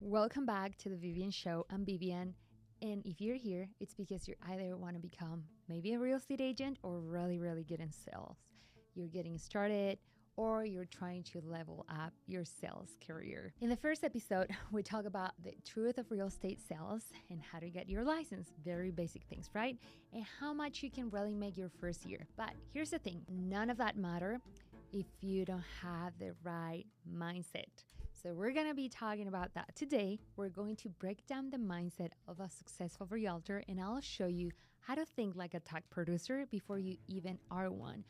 Welcome back to the Vivian Show. I'm Vivian. And if you're here, it's because you either want to become maybe a real estate agent or really good in sales. You're getting started or you're trying to level up your sales career. In the first episode, we talk about the truth of real estate sales and how to get your license. Very basic things, right? And how much you can really make your first year. But here's the thing, none of that matter if you don't have the right mindset. So we're going to be talking about that today. We're going to break down the mindset of a successful realtor, and I'll show you how to think like a top producer before you even are one,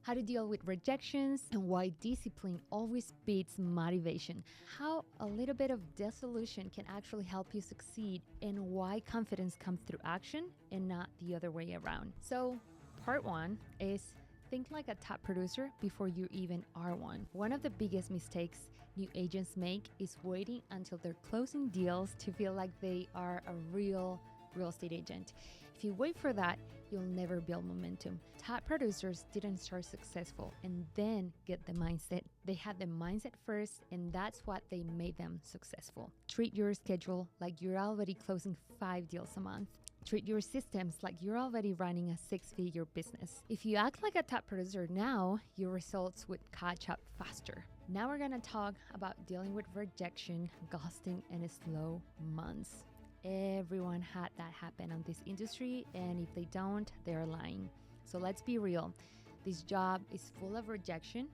how to deal with rejections, and why discipline always beats motivation, how a little bit of disillusion can actually help you succeed, and why confidence comes through action and not the other way around. So part one is think like a top producer before you even are one. One of the biggest mistakes new agents make is waiting until they're closing deals to feel like they are a real estate agent. If you wait for that, you'll never build momentum. Top producers didn't start successful and then get the mindset. They had the mindset first, and that's what they made them successful. Treat your schedule like you're already closing 5 deals a month. Treat your systems like you're already running a 6-figure business. If you act like a top producer now, your results would catch up faster. Now we're gonna talk about dealing with rejection, ghosting, and slow months. Everyone had that happen on this industry, and if they don't, they're lying. So let's be real. This job is full of rejection.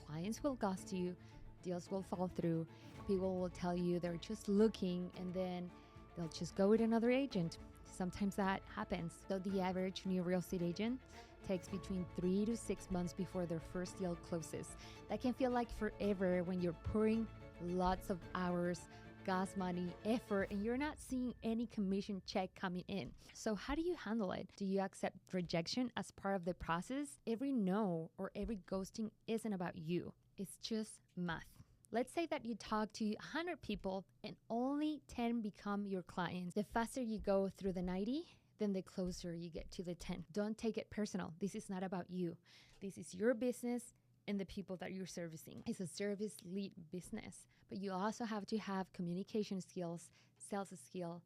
Clients will ghost you, deals will fall through, people will tell you they're just looking, and then they'll just go with another agent. Sometimes that happens. So the average new real estate agent takes between 3 to 6 months before their first deal closes. That can feel like forever when you're pouring lots of hours, gas money, effort, and you're not seeing any commission check coming in. So how do you handle it? Do you accept rejection as part of the process? Every no or every ghosting isn't about you. It's just math. Let's say that you talk to 100 people and only 10 become your clients. The faster you go through the 90, then the closer you get to the 10. Don't take it personal. This is not about you. This is your business and the people that you're servicing. It's a service lead business, but you also have to have communication skills, sales skill,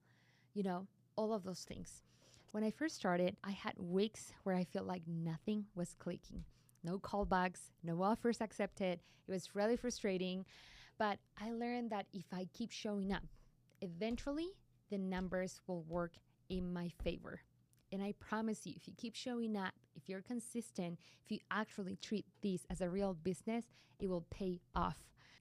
all of those things. When I first started, I had weeks where I felt like nothing was clicking. No callbacks, no offers accepted. It was really frustrating, but I learned that if I keep showing up, eventually the numbers will work in my favor. And I promise you, if you keep showing up, if you're consistent, if you actually treat this as a real business, it will pay off.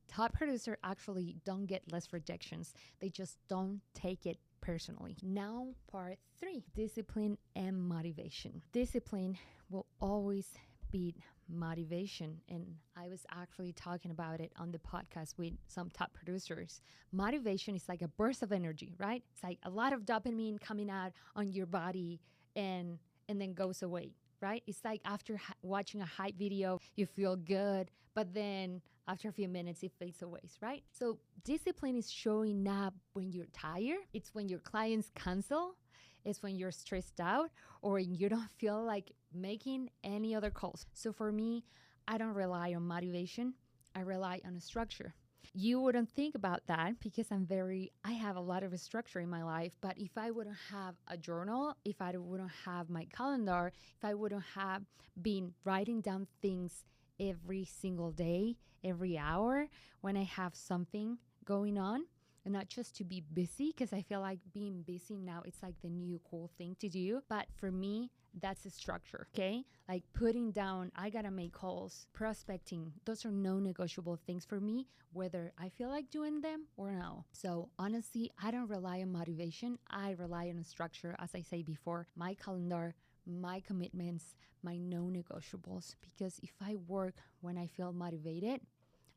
Top producers actually don't get less rejections. They just don't take it personally. Now, part 3, discipline and motivation. Discipline will always beat motivation, and I was actually talking about it on the podcast with some top producers. Motivation is like a burst of energy, right? It's like a lot of dopamine coming out on your body and then goes away, right? It's like after watching a hype video, you feel good, but then after a few minutes, it fades away, right? So discipline is showing up when you're tired. It's when your clients cancel. It's when you're stressed out or you don't feel like making any other calls. So for me, I don't rely on motivation. I rely on a structure. You wouldn't think about that because I have a lot of structure in my life. But if I wouldn't have a journal, if I wouldn't have my calendar, if I wouldn't have been writing down things every single day, every hour, when I have something going on, and not just to be busy, because I feel like being busy now, it's like the new cool thing to do. But for me, that's a structure, okay? Like putting down, I gotta make calls, prospecting. Those are non-negotiable things for me, whether I feel like doing them or no. So honestly, I don't rely on motivation. I rely on a structure, as I say before, my calendar, my commitments, my non-negotiables. Because if I work when I feel motivated,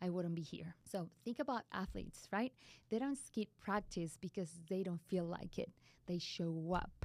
I wouldn't be here. So think about athletes, right? They don't skip practice because they don't feel like it. They show up,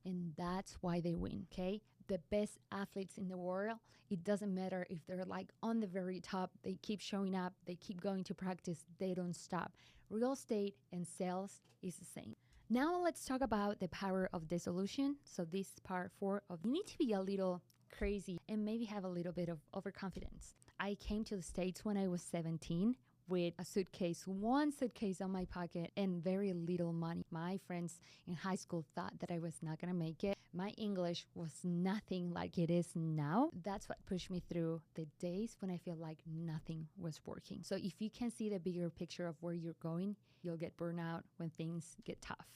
and that's why they win, okay? The best athletes in the world, it doesn't matter if they're like on the very top, they keep showing up, they keep going to practice, they don't stop. Real estate and sales is the same. Now let's talk about the power of disillusion. So this is part 4 of you need to be a little crazy and maybe have a little bit of overconfidence. I came to the States when I was 17 with a suitcase, one suitcase on my pocket, and very little money. My friends in high school thought that I was not going to make it. My English was nothing like it is now. That's what pushed me through the days when I feel like nothing was working. So if you can see the bigger picture of where you're going, you'll get burnout when things get tough.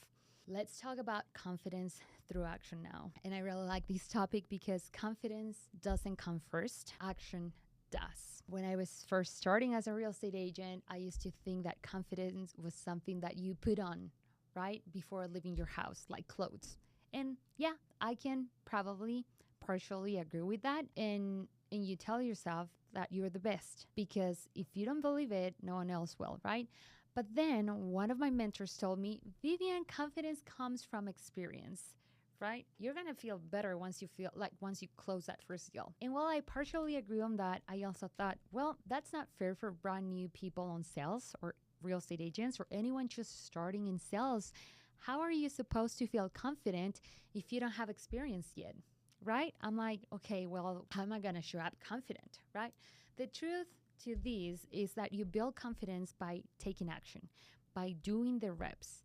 Let's talk about confidence through action now. And I really like this topic because confidence doesn't come first, action does. When I was first starting as a real estate agent, I used to think that confidence was something that you put on, right, before leaving your house, like clothes. And yeah, I can probably partially agree with that. And you tell yourself that you're the best because if you don't believe it, no one else will, right? But then one of my mentors told me, Vivian, confidence comes from experience, right? You're going to feel better once you close that first deal. And while I partially agree on that, I also thought, well, that's not fair for brand new people on sales or real estate agents or anyone just starting in sales. How are you supposed to feel confident if you don't have experience yet, right? I'm like, okay, well, how am I going to show up confident, right? The truth to this is that you build confidence by taking action, by doing the reps,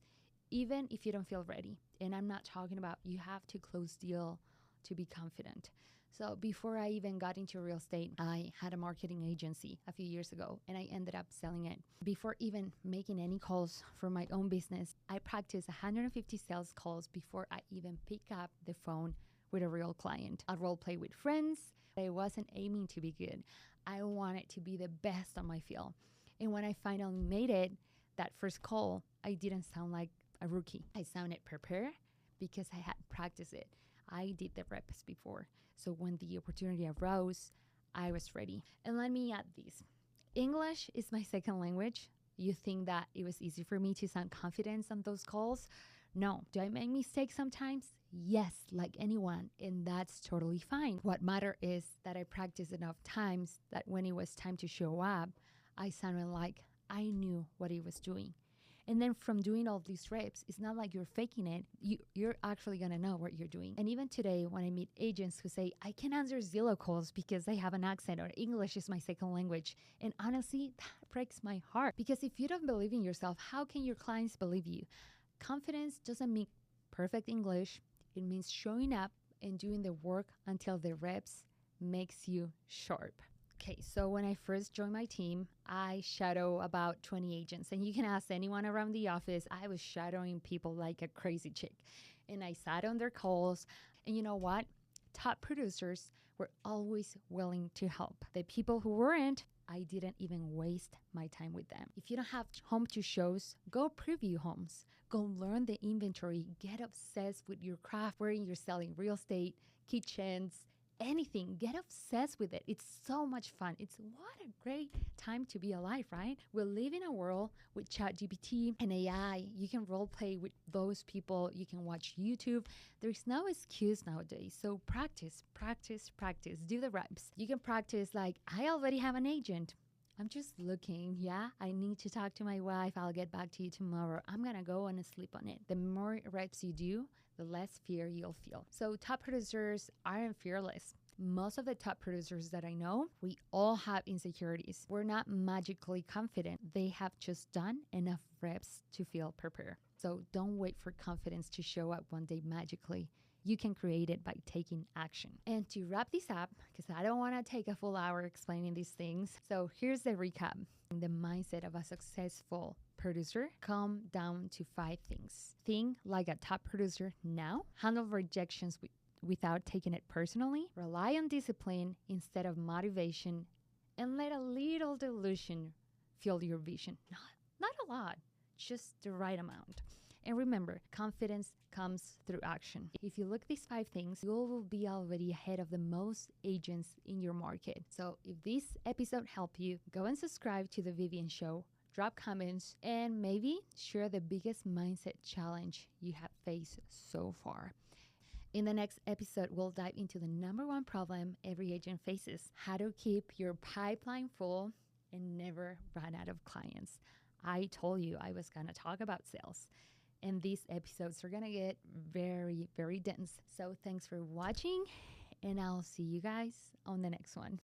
even if you don't feel ready. And I'm not talking about you have to close deal to be confident. So before I even got into real estate, I had a marketing agency a few years ago and I ended up selling it. Before even making any calls for my own business, I practiced 150 sales calls before I even pick up the phone with a real client. I role play with friends. I wasn't aiming to be good. I wanted to be the best on my field. And when I finally made it, that first call, I didn't sound like a rookie. I sounded prepared because I had practiced it. I did the reps before. So when the opportunity arose, I was ready. And let me add this. English is my second language. You think that it was easy for me to sound confident on those calls? No. Do I make mistakes sometimes? Yes, like anyone, and that's totally fine. What matters is that I practiced enough times that when it was time to show up, I sounded like I knew what I was doing. And then from doing all these reps, it's not like you're faking it. You're actually going to know what you're doing. And even today, when I meet agents who say, I can answer Zillow calls because I have an accent or English is my second language. And honestly, that breaks my heart because if you don't believe in yourself, how can your clients believe you? Confidence doesn't mean perfect English. It means showing up and doing the work until the reps makes you sharp. Okay, so when I first joined my team, I shadow about 20 agents. And you can ask anyone around the office, I was shadowing people like a crazy chick. And I sat on their calls. And you know what? Top producers were always willing to help. The people who weren't, I didn't even waste my time with them. If you don't have home to shows, go preview homes. Go learn the inventory. Get obsessed with your craft, where you're selling real estate, kitchens, anything. Get obsessed with it. It's so much fun. It's what a great time to be alive, right? We live in a world with ChatGPT and AI. You can role play with those people. You can watch YouTube. There's no excuse nowadays. So practice, practice, practice. Do the reps. You can practice like, I already have an agent. I'm just looking. Yeah, I need to talk to my wife. I'll get back to you tomorrow. I'm going to go and sleep on it. The more reps you do, the less fear you'll feel. So top producers aren't fearless. Most of the top producers that I know, we all have insecurities. We're not magically confident. They have just done enough reps to feel prepared. So don't wait for confidence to show up one day magically. You can create it by taking action. And to wrap this up, because I don't want to take a full hour explaining these things. So here's the recap. The mindset of a successful producer come down to 5 things. Think like a top producer now. Handle rejections without taking it personally. Rely on discipline instead of motivation. And let a little delusion fuel your vision. Not a lot, just the right amount. And remember, confidence comes through action. If you look at these 5 things, you will be already ahead of the most agents in your market. So if this episode helped you, go and subscribe to the Vivian Show, drop comments, and maybe share the biggest mindset challenge you have faced so far. In the next episode, we'll dive into the number 1 problem every agent faces: how to keep your pipeline full and never run out of clients. I told you I was going to talk about sales. And these episodes are going to get very, very dense. So thanks for watching, and I'll see you guys on the next one.